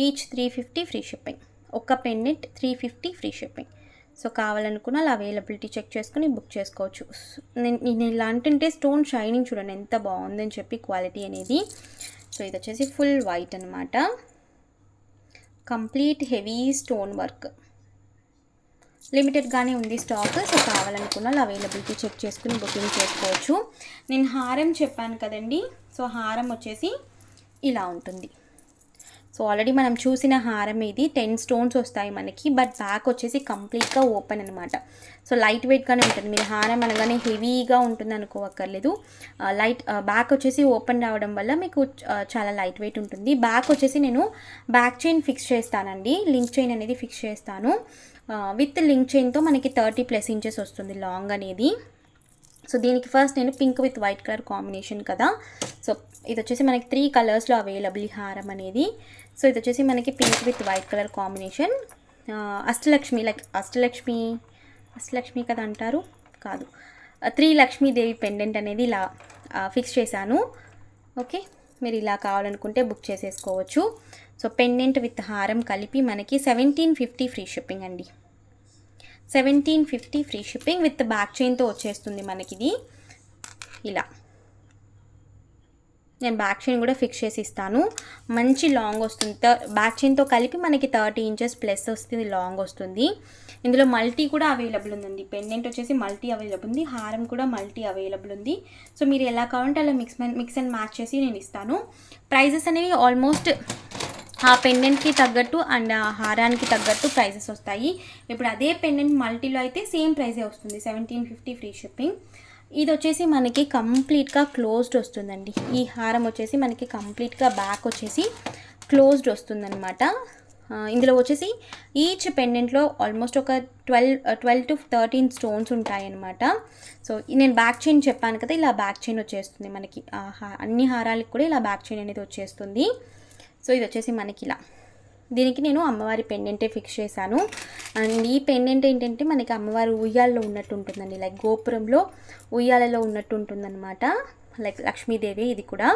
[SPEAKER 1] Each 350 free shipping. ఒక పెండెంట్ 350 ఫ్రీ షిప్పింగ్. సో కావాలనుకున్న అలా అవైలబిలిటీ చెక్ చేసుకుని బుక్ చేసుకోవచ్చు. నేను ఇలా అంటుంటే స్టోన్ షైనింగ్ చూడండి ఎంత బాగుందని చెప్పి క్వాలిటీ అనేది. సో ఇది వచ్చేసి ఫుల్ వైట్ అనమాట, కంప్లీట్ హెవీ స్టోన్ వర్క్. లిమిటెడ్గానే ఉంది స్టాక్. సో కావాలనుకున్న అవైలబిలిటీ చెక్ చేసుకుని బుకింగ్ చేసుకోవచ్చు. నేను హారం చెప్పాను కదండి, సో హారం వచ్చేసి ఇలా ఉంటుంది. సో ఆల్రెడీ మనం చూసిన హారం ఇది 10 స్టోన్స్ వస్తాయి మనకి, బట్ బ్యాక్ వచ్చేసి కంప్లీట్గా ఓపెన్ అనమాట. సో లైట్ వెయిట్గానే ఉంటుంది. మీరు హారం అనగానే హెవీగా ఉంటుంది అనుకోవక్కర్లేదు. బ్యాక్ వచ్చేసి ఓపెన్ రావడం వల్ల మీకు చాలా లైట్ వెయిట్ ఉంటుంది. బ్యాక్ వచ్చేసి నేను బ్యాక్ చైన్ ఫిక్స్ చేస్తానండి, లింక్ చైన్ అనేది ఫిక్స్ చేస్తాను. విత్ లింక్ చైన్తో మనకి 30+ ఇంచెస్ వస్తుంది లాంగ్ అనేది. సో దీనికి ఫస్ట్ నేను pink with white colour combination కదా, సో ఇది వచ్చేసి మనకి 3 కలర్స్లో అవైలబుల్ హారం అనేది. సో ఇది వచ్చేసి మనకి pink with white colour combination. Ashtalakshmi, like Ashtalakshmi కదా అంటారు, కాదు, 3 లక్ష్మీదేవి పెండెంట్ అనేది ఇలా ఫిక్స్ చేశాను. ఓకే, మీరు ఇలా కావాలనుకుంటే బుక్ చేసేసుకోవచ్చు. సో పెండెంట్ విత్ హారం కలిపి మనకి 1750 ఫ్రీ షిప్పింగ్ అండి. 1750 ఫ్రీ షిప్పింగ్ విత్ బ్యాక్ చైన్తో వచ్చేస్తుంది మనకి ఇది ఇలా. నేను బ్యాక్ చైన్ కూడా ఫిక్స్ చేసి ఇస్తాను. మంచి లాంగ్ వస్తుంది, బ్యాక్ చైన్తో కలిపి మనకి 30 ఇంచెస్ ప్లస్ వస్తుంది, లాంగ్ వస్తుంది. ఇందులో మల్టీ కూడా అవైలబుల్ ఉందండి. పెండెంట్ వచ్చేసి మల్టీ అవైలబుల్ ఉంది, హారం కూడా మల్టీ అవైలబుల్ ఉంది. సో మీరు ఎలా కావాలంటే అలా మిక్స్ అండ్ మ్యాచ్ చేసి నేను ఇస్తాను. ప్రైజెస్ అనేవి ఆల్మోస్ట్ ఆ పెండెంట్కి తగ్గట్టు అండ్ ఆ హారానికి తగ్గట్టు ప్రైజెస్ వస్తాయి. ఇప్పుడు అదే పెండెంట్ మల్టీలో అయితే సేమ్ ప్రైజే వస్తుంది, 1750 ఫ్రీ షిప్పింగ్. ఇది వచ్చేసి మనకి కంప్లీట్గా క్లోజ్డ్ వస్తుందండి. ఈ హారం వచ్చేసి మనకి కంప్లీట్గా బ్యాక్ వచ్చేసి క్లోజ్డ్ వస్తుందన్నమాట. ఇందులో వచ్చేసి ఈచ్ పెండెంట్లో ఆల్మోస్ట్ ఒక 12 to 13 స్టోన్స్ ఉంటాయన్నమాట. సో నేను బ్యాక్ చైన్ చెప్పాను కదా, ఇలా బ్యాక్ చైన్ వచ్చేస్తుంది మనకి. అన్ని హారాలకు కూడా ఇలా బ్యాక్ చైన్ అనేది వచ్చేస్తుంది. సో ఇది వచ్చేసి మనకి ఇలా, దీనికి నేను అమ్మవారి పెండెంటే ఫిక్స్ చేశాను. అండ్ ఈ పెండెంట్ ఏంటంటే మనకి అమ్మవారి ఉయ్యాలలో ఉన్నట్టు ఉంటుందండి, లైక్ గోపురంలో ఉయ్యాలలో ఉన్నట్టు ఉంటుందన్నమాట, లైక్ లక్ష్మీదేవి. ఇది కూడా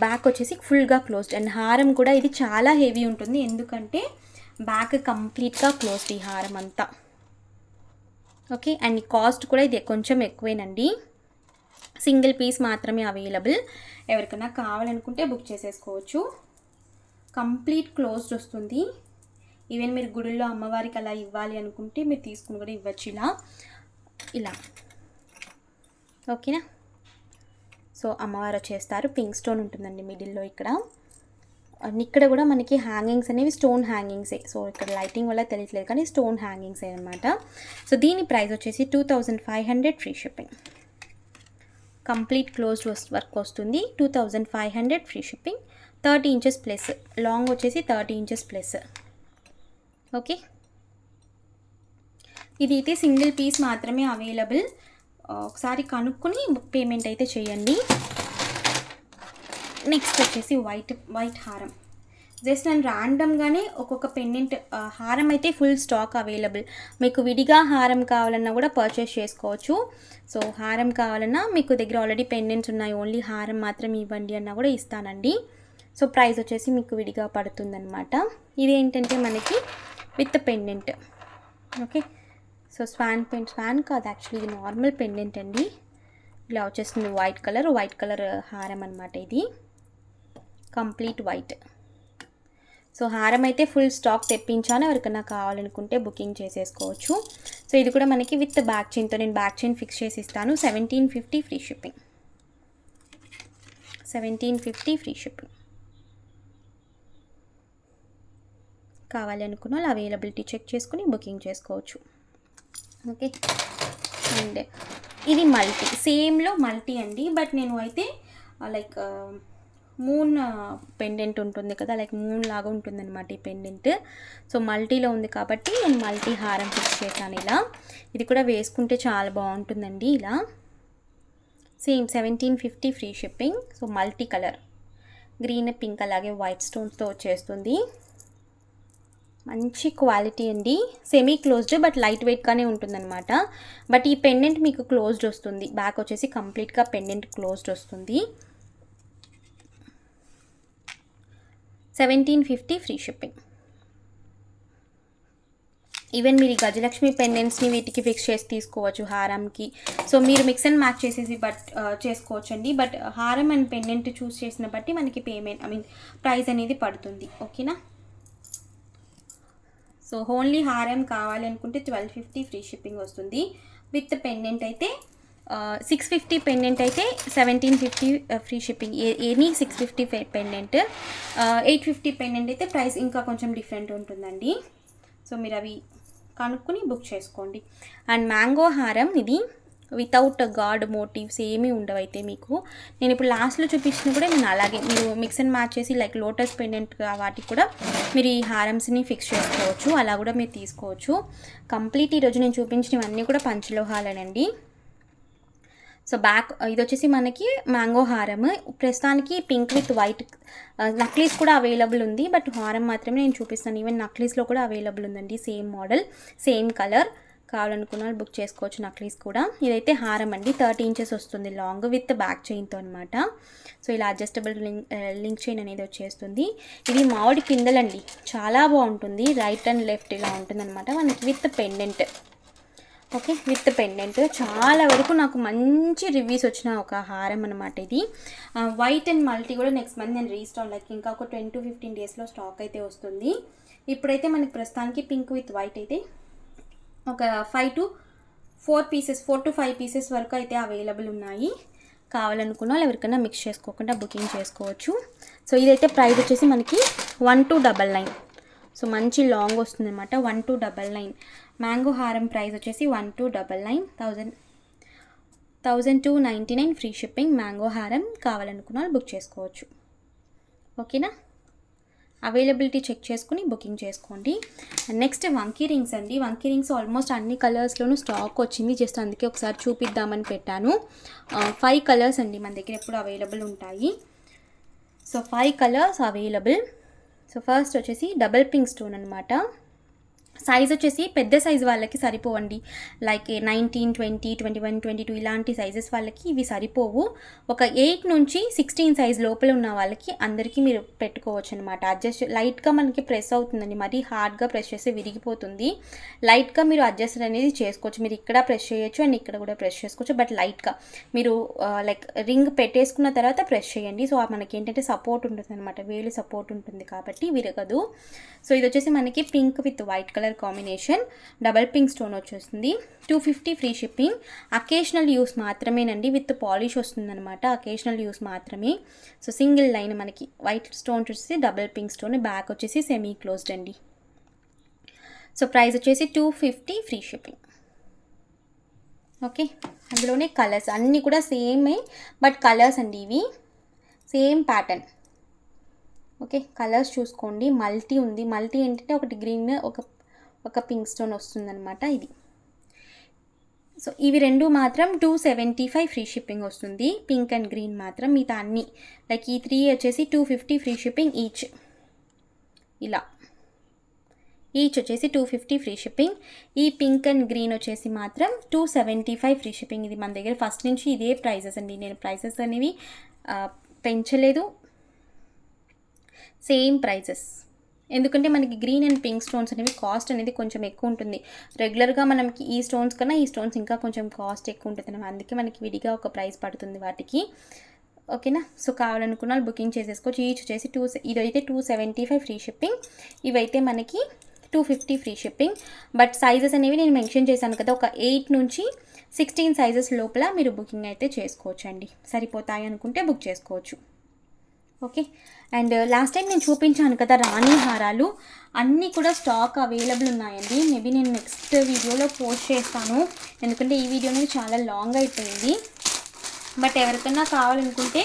[SPEAKER 1] బ్యాక్ వచ్చేసి ఫుల్గా క్లోజ్డ్. అండ్ హారం కూడా ఇది చాలా హెవీ ఉంటుంది, ఎందుకంటే బ్యాక్ కంప్లీట్గా క్లోజ్డ్ ఈ హారం అంతా. ఓకే, అండ్ కాస్ట్ కూడా ఇది కొంచెం ఎక్కువేనండి. సింగిల్ పీస్ మాత్రమే అవైలబుల్. ఎవరికైనా కావాలనుకుంటే బుక్ చేసేసుకోవచ్చు. కంప్లీట్ క్లోజ్డ్ వస్తుంది. ఈవెన్ మీరు గుడిలో అమ్మవారికి అలా ఇవ్వాలి అనుకుంటే మీరు తీసుకుని కూడా ఇవ్వచ్చు ఇలా. ఓకేనా. సో అమ్మవారు వచ్చేస్తారు, పింక్ స్టోన్ ఉంటుందండి మిడిల్లో ఇక్కడ. అండ్ ఇక్కడ కూడా మనకి హ్యాంగింగ్స్ అనేవి స్టోన్ హ్యాంగింగ్సే. సో ఇక్కడ లైటింగ్ వల్ల తెలియట్లేదు కానీ స్టోన్ హ్యాంగింగ్సే అనమాట. సో దీని ప్రైస్ వచ్చేసి 2500 free shipping. Complete closed work వస్తుంది, 2500 free shipping. 30 inches plus, long వచ్చేసి 30 ఇంచెస్ ప్లస్. ఓకే, ఇది అయితే సింగిల్ పీస్ మాత్రమే అవైలబుల్. ఒకసారి కనుక్కొని పేమెంట్ అయితే చేయండి. నెక్స్ట్ వచ్చేసి వైట్ హారం. జస్ట్ నేను ర్యాండమ్గానే ఒక్కొక్క పెండెంట్ హారం అయితే ఫుల్ స్టాక్ అవైలబుల్. మీకు విడిగా హారం కావాలన్నా కూడా పర్చేస్ చేసుకోవచ్చు. సో హారం కావాలన్నా మీకు దగ్గర ఆల్రెడీ పెండెంట్స్ ఉన్నాయి, ఓన్లీ హారం మాత్రం ఇవ్వండి అన్నా కూడా ఇస్తానండి. సో ప్రైస్ వచ్చేసి మీకు విడిగా పడుతుందన్నమాట. ఇది ఏంటంటే మనకి with pendant. Okay, so swan కాదు యాక్చువల్లీ, ఇది నార్మల్ పెండెంట్ అండి. ఇలా వచ్చేస్తుంది వైట్ కలర్ హారం అనమాట ఇది, కంప్లీట్ వైట్. సో హారం అయితే ఫుల్ స్టాక్ తెప్పించాను, ఎవరికైనా కావాలనుకుంటే బుకింగ్ చేసేసుకోవచ్చు. సో ఇది కూడా మనకి విత్ బ్యాక్ చైన్తో, నేను బ్యాక్ చైన్ ఫిక్స్ చేసి ఇస్తాను. 1750 ఫ్రీ షిప్పింగ్. 1750 free shipping. కావాలి అనుకున్న వాళ్ళు అవైలబిలిటీ చెక్ చేసుకుని బుకింగ్ చేసుకోవచ్చు. ఓకే. అండ్ ఇది మల్టీ, సేమ్లో మల్టీ అండి. బట్ నేను అయితే లైక్ మూన్ పెండెంట్ ఉంటుంది కదా, లైక్ మూన్ లాగా ఉంటుంది అనమాట ఈ పెండెంట్. సో మల్టీలో ఉంది కాబట్టి నేను మల్టీ హారం ఫిక్స్ చేశాను ఇలా. ఇది కూడా వేసుకుంటే చాలా బాగుంటుందండి ఇలా. Same 1750 free shipping. So multi colour, green pink అలాగే వైట్ స్టోన్స్తో వచ్చేస్తుంది. మంచి క్వాలిటీ అండి. సెమీ క్లోజ్డ్ బట్ లైట్ వెయిట్గానే ఉంటుందన్నమాట. బట్ ఈ పెండెంట్ మీకు క్లోజ్డ్ వస్తుంది. బ్యాక్ వచ్చేసి కంప్లీట్గా పెండెంట్ క్లోజ్డ్ వస్తుంది. 1750 ఫ్రీ షిప్పింగ్. ఈవెన్ మీరు గజలక్ష్మి పెండెంట్స్ని వీటికి ఫిక్స్ చేసి తీసుకోవచ్చు హారంకి. సో మీరు మిక్స్ అండ్ మ్యాచ్ చేసేసి చేసుకోవచ్చు అండి. బట్ హారం అండ్ పెండెంట్ చూస్ చేసిన బట్టి మనకి పేమెంట్ ప్రైస్ అనేది పడుతుంది. ఓకేనా. సో ఓన్లీ హారం కావాలి అనుకుంటే 1250 ఫ్రీ షిప్పింగ్ వస్తుంది. విత్ పెండెంట్ అయితే 650 పెండెంట్ అయితే 1750 free shipping. Any 650 pendant, 850 pendant అయితే ప్రైస్ ఇంకా కొంచెం డిఫరెంట్ ఉంటుందండి. సో మీరు అవి కనుక్కొని బుక్ చేసుకోండి. అండ్ మ్యాంగో హారం ఇది వితౌట్ గాడ్ మోటివ్స్ ఏమీ ఉండవైతే మీకు. నేను ఇప్పుడు లాస్ట్లో చూపించిన కూడా నేను అలాగే మీరు మిక్స్ అండ్ మ్యాచ్ చేసి లైక్ లోటస్ పెండెంట్ వాటికి కూడా మీరు ఈ హారమ్స్ని ఫిక్స్ చేసుకోవచ్చు. అలా కూడా మీరు తీసుకోవచ్చు. కంప్లీట్ ఈరోజు నేను చూపించినవన్నీ కూడా పంచలోహాలేనండి. సో బ్యాక్ ఇది వచ్చేసి మనకి మ్యాంగో హారం. ప్రస్తుతానికి పింక్ విత్ వైట్ నక్లీస్ కూడా అవైలబుల్ ఉంది. బట్ హారం మాత్రమే నేను చూపిస్తాను. ఈవెన్ నక్లీస్లో కూడా అవైలబుల్ ఉందండి. Same model, same colour. కావాలనుకున్న వాళ్ళు బుక్ చేసుకోవచ్చు నక్లీస్ కూడా. ఇదైతే హారం అండి. 30 ఇంచెస్ వస్తుంది లాంగ్ విత్ బ్యాక్ చైన్తో అనమాట. సో ఇలా అడ్జస్టబుల్ లింక్ చైన్ అనేది వచ్చేస్తుంది. ఇది మామిడి కిందలండి, చాలా బాగుంటుంది. రైట్ అండ్ లెఫ్ట్ ఇలా ఉంటుంది అనమాట మనకి with pendant. Okay, with pendant. చాలా వరకు నాకు మంచి రివ్యూస్ వచ్చిన ఒక హారం అనమాట ఇది. వైట్ అండ్ మల్టీ కూడా నెక్స్ట్ మంత్ నేను రీస్టాక్ లైక్ ఇంకా ఒక 10 to 15 డేస్లో స్టాక్ అయితే వస్తుంది. ఇప్పుడైతే మనకి ప్రస్తుతానికి పింక్ విత్ వైట్ అయితే ఒక 5 to 4 పీసెస్ వరకు అయితే అవైలబుల్ ఉన్నాయి. కావాలనుకున్న వాళ్ళు ఎవరికైనా మిక్స్ చేసుకోకుండా బుకింగ్ చేసుకోవచ్చు. సో ఇదైతే ప్రైస్ వచ్చేసి మనకి 1299. సో మంచి లాంగ్ వస్తుంది అనమాట. 1299. మ్యాంగో హారం ప్రైస్ వచ్చేసి 1299. 1299 ఫ్రీ షిప్పింగ్. మ్యాంగో హారం కావాలనుకున్న వాళ్ళు బుక్ చేసుకోవచ్చు. ఓకేనా. అవైలబిలిటీ చెక్ చేసుకుని బుకింగ్ చేసుకోండి. నెక్స్ట్ వంకీ రింగ్స్ అండి. వంకీ రింగ్స్ ఆల్మోస్ట్ అన్ని కలర్స్లోనూ స్టాక్ వచ్చింది. జస్ట్ అందుకే ఒకసారి చూపిద్దామని పెట్టాను. 5 కలర్స్ అండి మన దగ్గర ఎప్పుడు అవైలబుల్ ఉంటాయి. So 5 colours available. So first వచ్చేసి డబుల్ పింక్ స్టోన్ అనమాట. సైజ్ వచ్చేసి పెద్ద సైజ్ వాళ్ళకి సరిపోవండి. లైక్ 19, 20, 21, 22 ఇలాంటి సైజెస్ వాళ్ళకి ఇవి సరిపోవు. ఒక 8 నుంచి 16 సైజ్ లోపల ఉన్న వాళ్ళకి అందరికీ మీరు పెట్టుకోవచ్చు అనమాట. అడ్జస్ట్ లైట్గా మనకి ప్రెస్ అవుతుందండి. మరీ హార్డ్గా ప్రెస్ చేస్తే విరిగిపోతుంది. లైట్గా మీరు అడ్జస్ట్ అనేది చేసుకోవచ్చు. మీరు ఇక్కడ ప్రెస్ చేయొచ్చు అండ్ ఇక్కడ కూడా ప్రెస్ చేసుకోవచ్చు. బట్ లైట్గా మీరు లైక్ రింగ్ పెట్టేసుకున్న తర్వాత ప్రెస్ చేయండి. సో మనకి ఏంటంటే సపోర్ట్ ఉంటుంది అనమాట. వేలు సపోర్ట్ ఉంటుంది కాబట్టి విరగదు. సో ఇది వచ్చేసి మనకి pink with white colour combination. Double pink stone వచ్చేస్తుంది. 250 ఫ్రీ షిప్పింగ్. అకేషనల్ యూస్ మాత్రమేనండి. విత్ పాలిష్ వస్తుంది అనమాట. అకేషనల్ యూస్ మాత్రమే. సో సింగిల్ లైన్ మనకి వైట్ స్టోన్ వచ్చేసి డబల్ పింక్ స్టోన్. బ్యాక్ వచ్చేసి సెమీ క్లోజ్డ్ అండి. సో ప్రైస్ వచ్చేసి 250 ఫ్రీ షిప్పింగ్. ఓకే, అందులోనే కలర్స్ అన్నీ కూడా సేమే బట్ కలర్స్ అండి ఇవి. Same pattern. ఓకే, కలర్స్ చూసుకోండి. మల్టీ ఉంది. మల్టీ ఏంటంటే ఒకటి గ్రీన్ ఒక పింక్ స్టోన్ వస్తుందన్నమాట ఇది. సో ఇవి రెండు మాత్రం 275 ఫ్రీ షిప్పింగ్ వస్తుంది. పింక్ అండ్ గ్రీన్ మాత్రం. మిగతా అన్నీ లైక్ ఈ 3 వచ్చేసి 250 ఫ్రీ షిప్పింగ్ ఈచ్. ఇలా ఈచ్ వచ్చేసి 250 ఫ్రీ షిప్పింగ్. ఈ పింక్ అండ్ గ్రీన్ వచ్చేసి మాత్రం 275 ఫ్రీ షిప్పింగ్. ఇది మన దగ్గర ఫస్ట్ నుంచి ఇదే ప్రైజెస్ అండి. నేను ప్రైజెస్ అనేవి పెంచలేదు, సేమ్ ప్రైజెస్. ఎందుకంటే మనకి గ్రీన్ అండ్ పింక్ స్టోన్స్ అనేవి కాస్ట్ అనేది కొంచెం ఎక్కువ ఉంటుంది. రెగ్యులర్గా మనకి ఈ స్టోన్స్ కన్నా ఈ స్టోన్స్ ఇంకా కొంచెం కాస్ట్ ఎక్కువ ఉంటుంది. అందుకే మనకి విడిగా ఒక ప్రైస్ పడుతుంది వాటికి. ఓకేనా. సో కావాలనుకున్న బుకింగ్ చేసేసుకోవచ్చు. ఈచ్ వచ్చేసి ఇదైతే 275 ఫ్రీ షిప్పింగ్. ఇవైతే మనకి 250 ఫ్రీ షిప్పింగ్. బట్ సైజెస్ అనేవి నేను మెన్షన్ చేశాను కదా, ఒక 8 నుంచి 16 సైజెస్ లోపల మీరు బుకింగ్ అయితే చేసుకోవచ్చు అండి. సరిపోతాయి అనుకుంటే బుక్ చేసుకోవచ్చు. ఓకే. అండ్ లాస్ట్ టైం నేను చూపించాను కదా రాణి హారాలు, అన్నీ కూడా స్టాక్ అవైలబుల్ ఉన్నాయండి. మేబీ నేను నెక్స్ట్ వీడియోలో పోస్ట్ చేస్తాను, ఎందుకంటే ఈ వీడియో అనేది చాలా లాంగ్ అయిపోయింది. బట్ ఎవరికైనా కావాలనుకుంటే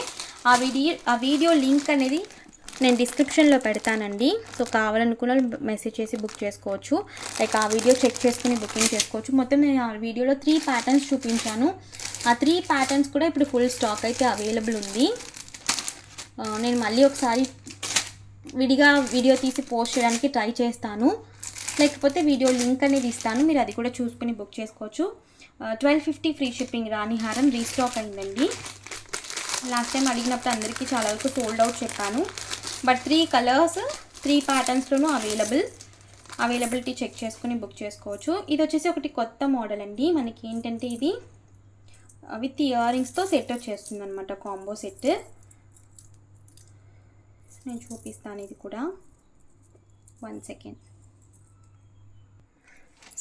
[SPEAKER 1] ఆ వీడియో లింక్ అనేది నేను డిస్క్రిప్షన్లో పెడతానండి. సో కావాలనుకున్న మెసేజ్ చేసి బుక్ చేసుకోవచ్చు, లైక్ ఆ వీడియో చెక్ చేసుకుని బుకింగ్ చేసుకోవచ్చు. మొత్తం నేను ఆ వీడియోలో 3 ప్యాటర్న్స్ చూపించాను. ఆ 3 ప్యాటర్న్స్ కూడా ఇప్పుడు ఫుల్ స్టాక్ అయితే అవైలబుల్ ఉంది. నేను మళ్ళీ ఒకసారి విడిగా వీడియో తీసి పోస్ట్ చేయడానికి ట్రై చేస్తాను, లేకపోతే వీడియో లింక్ అనేది ఇస్తాను, మీరు అది కూడా చూసుకుని బుక్ చేసుకోవచ్చు. 1250 ఫ్రీ షిప్పింగ్ రాణి హారం రీస్టాక్ అయిందండి. లాస్ట్ టైం అడిగినప్పుడు అందరికీ చాలా వరకు సోల్డ్ అవుట్ చెప్పాను. బట్ 3 కలర్స్ 3 ప్యాటర్న్స్లోనూ అవైలబిలిటీ చెక్ చేసుకుని బుక్ చేసుకోవచ్చు. ఇది వచ్చేసి ఒకటి కొత్త మోడల్ అండి. మనకి ఏంటంటే ఇది విత్ ఇయర్ రింగ్స్తో సెట్ వచ్చేస్తుంది అనమాట, కాంబో సెట్. నేను చూపిస్తాను ఇది కూడా, 1 సెకండ్.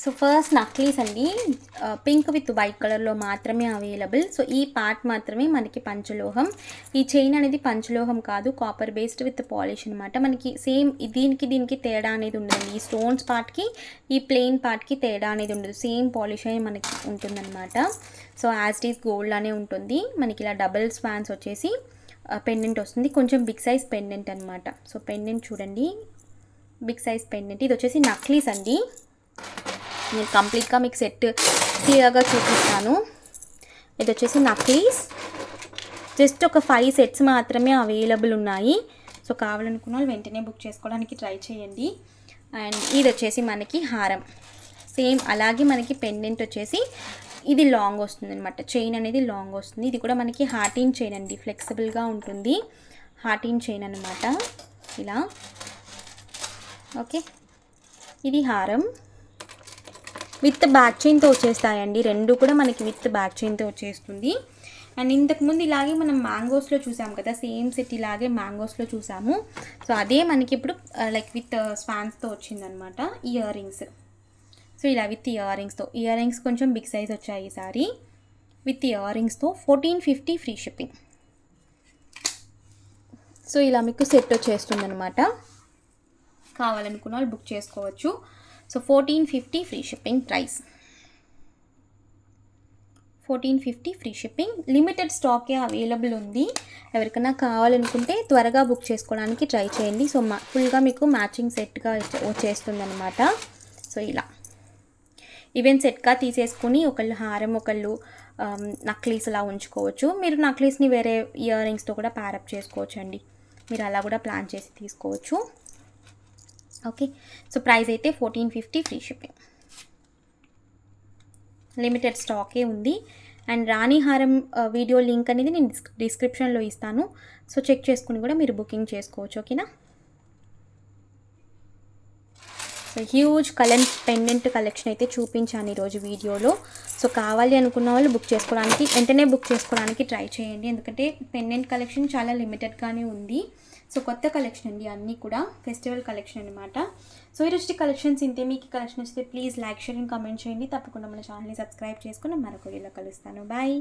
[SPEAKER 1] సో ఫస్ట్ నక్లీస్ అండి, పింక్ విత్ వైట్ కలర్లో మాత్రమే అవైలబుల్. సో ఈ పార్ట్ మాత్రమే మనకి పంచలోహం. ఈ చైన్ అనేది పంచలోహం కాదు, కాపర్ బేస్డ్ విత్ పాలిష్ అనమాట. మనకి సేమ్ దీనికి తేడా అనేది ఉండదు. ఈ స్టోన్స్ పార్ట్కి ఈ ప్లెయిన్ పార్ట్కి తేడా అనేది ఉండదు, సేమ్ పాలిష్ అనేది మనకి ఉంటుందన్నమాట. So as it is gold లానే ఉంటుంది. మనకి ఇలా డబుల్ స్పాన్స్ వచ్చేసి పెండెంట్ వస్తుంది, కొంచెం బిగ్ సైజ్ పెండెంట్ అనమాట. సో పెండెంట్ చూడండి, బిగ్ సైజ్ పెండెంట్. ఇది వచ్చేసి నక్లీస్ అండి. నేను కంప్లీట్గా మీకు సెట్ క్లియర్గా చూపిస్తాను. ఇది వచ్చేసి నక్లీస్. జస్ట్ ఒక 5 సెట్స్ మాత్రమే అవైలబుల్ ఉన్నాయి. సో కావాలనుకున్న వాళ్ళు వెంటనే బుక్ చేసుకోవడానికి ట్రై చేయండి. అండ్ ఇది వచ్చేసి మనకి హారం, సేమ్ అలాగే మనకి పెండెంట్ వచ్చేసి ఇది లాంగ్ వస్తుంది అనమాట, చైన్ అనేది లాంగ్ వస్తుంది. ఇది కూడా మనకి హార్టిన్ చైన్ అండి, ఫ్లెక్సిబుల్గా ఉంటుంది, హార్టిన్ చైన్ అనమాట ఇలా. ఓకే, ఇది హారం విత్ బ్యాక్ చైన్తో వచ్చేస్తాయండి. రెండు కూడా మనకి విత్ బ్యాక్ చైన్తో వచ్చేస్తుంది. అండ్ ఇంతకుముందు ఇలాగే మనం మ్యాంగోస్లో చూసాము కదా, సేమ్ సెట్ ఇలాగే మ్యాంగోస్లో చూసాము. సో అదే మనకి ఇప్పుడు లైక్ విత్ స్పాన్స్తో వచ్చిందనమాట ఇయర్ రింగ్స్. సో ఇలా విత్ ఇయర్ రింగ్స్ కొంచెం బిగ్ సైజ్ వచ్చాయి ఈసారి. విత్ ఇయర్ రింగ్స్తో 1450 ఫ్రీ షిప్పింగ్. సో ఇలా మీకు సెట్ వచ్చేస్తుంది అనమాట. కావాలనుకున్న వాళ్ళు బుక్ చేసుకోవచ్చు. So 1450 free shipping price, 1450 free shipping. Limited స్టాకే అవైలబుల్ ఉంది. ఎవరికైనా కావాలనుకుంటే త్వరగా బుక్ చేసుకోవడానికి ట్రై చేయండి. సో ఫుల్గా మీకు మ్యాచింగ్ సెట్గా వచ్చేస్తుంది అనమాట. సో ఇలా ఈవెన్ సెట్గా తీసేసుకుని ఒకళ్ళు హారం ఒకళ్ళు నక్లీస్ అలా ఉంచుకోవచ్చు. మీరు నక్లీస్ని వేరే ఇయర్ రింగ్స్తో కూడా ప్యారప్ చేసుకోవచ్చు అండి, మీరు అలా కూడా ప్లాన్ చేసి తీసుకోవచ్చు. ఓకే, సో ప్రైస్ అయితే 1450 ఫ్రీ షిప్పింగ్. లిమిటెడ్ స్టాకే ఉంది. అండ్ రాణి హారం వీడియో లింక్ అనేది నేను డిస్క్రిప్షన్లో ఇస్తాను. సో చెక్ చేసుకుని కూడా మీరు బుకింగ్ చేసుకోవచ్చు. ఓకేనా. సో హ్యూజ్ పెండెంట్ కలెక్షన్ అయితే చూపించాను ఈరోజు వీడియోలో. సో కావాలి అనుకున్న వాళ్ళు వెంటనే బుక్ చేసుకోవడానికి ట్రై చేయండి, ఎందుకంటే పెండెంట్ కలెక్షన్ చాలా లిమిటెడ్గానే ఉంది. సో కొత్త కలెక్షన్ అండి, అన్నీ కూడా ఫెస్టివల్ కలెక్షన్ అనమాట. సో ఈరోజు కలెక్షన్స్ ఇంతే. మీకు కలెక్షన్ వస్తే please like, share and comment చేయండి. తప్పకుండా మన ఛానల్ని సబ్స్క్రైబ్ చేసుకుని మరొక వీడియోలో కలుస్తాను. బాయ్.